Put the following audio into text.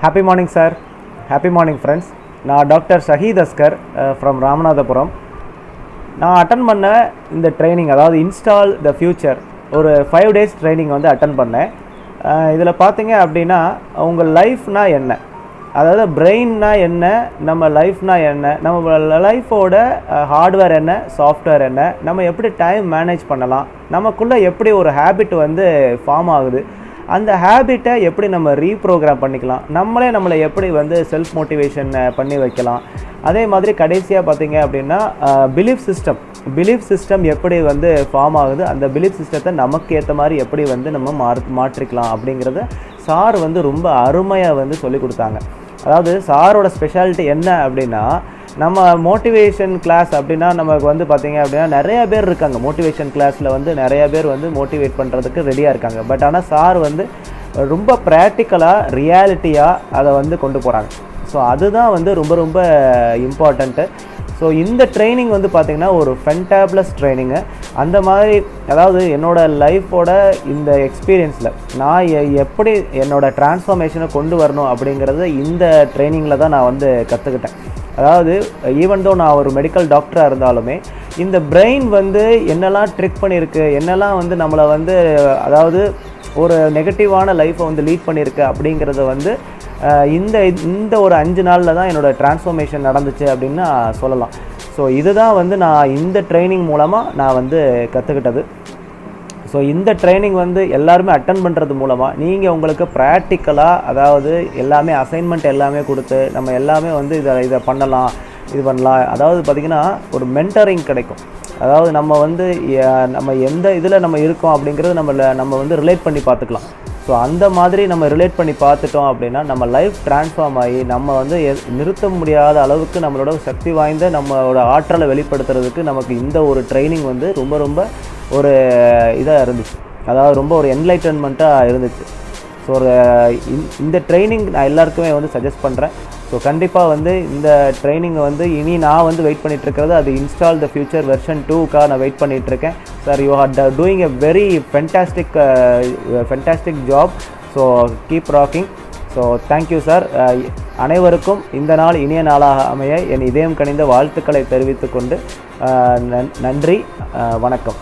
Happy morning, sir. Happy morning, friends. நான் Dr.Saheed Askar from Ramanathapuram. நான் attend பண்ண இந்த ட்ரைனிங், அதாவது இன்ஸ்டால் த ஃபியூச்சர், ஒரு 5 days ட்ரைனிங் வந்து அட்டன் பண்ணேன். இதில் பார்த்தீங்க அப்படின்னா உங்கள் லைஃப்னா என்ன, அதாவது பிரெயின்னா என்ன, நம்ம லைஃப்னா என்ன, நம்ம லைஃபோட ஹார்ட்வேர் என்ன, சாஃப்ட்வேர் என்ன, நம்ம எப்படி டைம் மேனேஜ் பண்ணலாம், நமக்குள்ளே எப்படி ஒரு ஹேபிட் வந்து ஃபார்ம் ஆகுது, அந்த ஹேபிட்டை எப்படி நம்ம ரீப்ரோக்ராம் பண்ணிக்கலாம், நம்மளை எப்படி வந்து செல்ஃப் மோட்டிவேஷன் பண்ணி வைக்கலாம். அதே மாதிரி கடைசியாக பார்த்தீங்க அப்படின்னா பிலீஃப் சிஸ்டம் எப்படி வந்து ஃபார்ம் ஆகுது, அந்த பிலீஃப் சிஸ்டத்தை நமக்கு ஏற்ற மாதிரி எப்படி வந்து நம்ம மாற்றிக்கலாம் அப்படிங்கிறத சார் வந்து ரொம்ப அருமையாக வந்து சொல்லி கொடுத்தாங்க. அதாவது சாரோட ஸ்பெஷாலிட்டி என்ன அப்படின்னா, நம்ம மோட்டிவேஷன் கிளாஸ் அப்படின்னா நமக்கு வந்து பார்த்திங்க அப்படின்னா நிறைய பேர் இருக்காங்க. மோட்டிவேஷன் கிளாஸில் வந்து நிறைய பேர் வந்து மோட்டிவேட் பண்ணுறதுக்கு ரெடியாக இருக்காங்க. பட் ஆனால் சார் வந்து ரொம்ப ப்ராக்டிக்கலாக ரியாலிட்டியாக அதை வந்து கொண்டு போகிறாங்க. ஸோ அதுதான் வந்து ரொம்ப ரொம்ப இம்பார்ட்டண்ட்டு. ஸோ இந்த ட்ரைனிங் வந்து பார்த்திங்கன்னா ஒரு ஃபென்டாப்ளஸ் ட்ரைனிங்கு. அந்த மாதிரி, அதாவது என்னோடய லைஃபோட இந்த எக்ஸ்பீரியன்ஸில் நான் எப்படி என்னோடய ட்ரான்ஸ்ஃபார்மேஷனை கொண்டு வரணும் அப்படிங்கிறத இந்த ட்ரைனிங்கில் தான் நான் வந்து கற்றுக்கிட்டேன். அதாவது ஈவன் தோ நான் ஒரு மெடிக்கல் டாக்டராக இருந்தாலுமே இந்த பிரெயின் வந்து என்னெல்லாம் ட்ரிக் பண்ணியிருக்கு, என்னெல்லாம் வந்து நம்மளை வந்து அதாவது ஒரு நெகட்டிவான லைஃப்பை வந்து லீட் பண்ணியிருக்கு அப்படிங்கிறத வந்து இந்த ஒரு 5 நாளில் தான் என்னோடய ட்ரான்ஸ்ஃபார்மேஷன் நடந்துச்சு அப்படின்னு நான் சொல்லலாம். ஸோ இதுதான் வந்து நான் இந்த ட்ரைனிங் மூலமாக நான் வந்து கற்றுக்கிட்டது. ஸோ இந்த ட்ரைனிங் வந்து எல்லாருமே அட்டன் பண்ணுறது மூலமாக நீங்கள் உங்களுக்கு ப்ராக்டிக்கலாக, அதாவது எல்லாமே அசைன்மெண்ட் எல்லாமே கொடுத்து நம்ம எல்லாமே வந்து இதை பண்ணலாம், இது பண்ணலாம். அதாவது பார்த்திங்கன்னா ஒரு மென்டரிங் கிடைக்கும். அதாவது நம்ம எந்த இதில் நம்ம இருக்கோம் அப்படிங்கிறது நம்ம வந்து ரிலேட் பண்ணி பார்த்துக்கலாம். ஸோ அந்த மாதிரி நம்ம ரிலேட் பண்ணி பார்த்துட்டோம் அப்படின்னா நம்ம லைஃப் ட்ரான்ஸ்ஃபார்ம் ஆகி நம்ம வந்து நிறுத்த முடியாத அளவுக்கு நம்மளோட சக்தி வாய்ந்த நம்மளோட ஆற்றலை வெளிப்படுத்துறதுக்கு நமக்கு இந்த ஒரு ட்ரைனிங் வந்து ரொம்ப ரொம்ப ஒரு இதாக இருந்துச்சு. அதாவது ரொம்ப ஒரு என்லைட்டன்மெண்ட்டாக இருந்துச்சு. ஸோ இந்த ட்ரைனிங் நான் எல்லாருக்குமே வந்து சஜஸ்ட் பண்ணுறேன். ஸோ கண்டிப்பாக வந்து இந்த ட்ரைனிங்கை வந்து இனி நான் வந்து வெயிட் பண்ணிகிட்ருக்கிறது அது இன்ஸ்டால் த ஃபியூச்சர் வெர்ஷன் 2க்காக நான் வெயிட் பண்ணிகிட்ருக்கேன். Sir, you are doing a very fantastic job. So keep rocking. So thank you sir. அனைவருக்கும் இந்த நாள் இனிய நாளாக அமைய என் இதயம் கனிந்த வாழ்த்துக்களை தெரிவித்துக்கொண்டு நன்றி, வணக்கம்.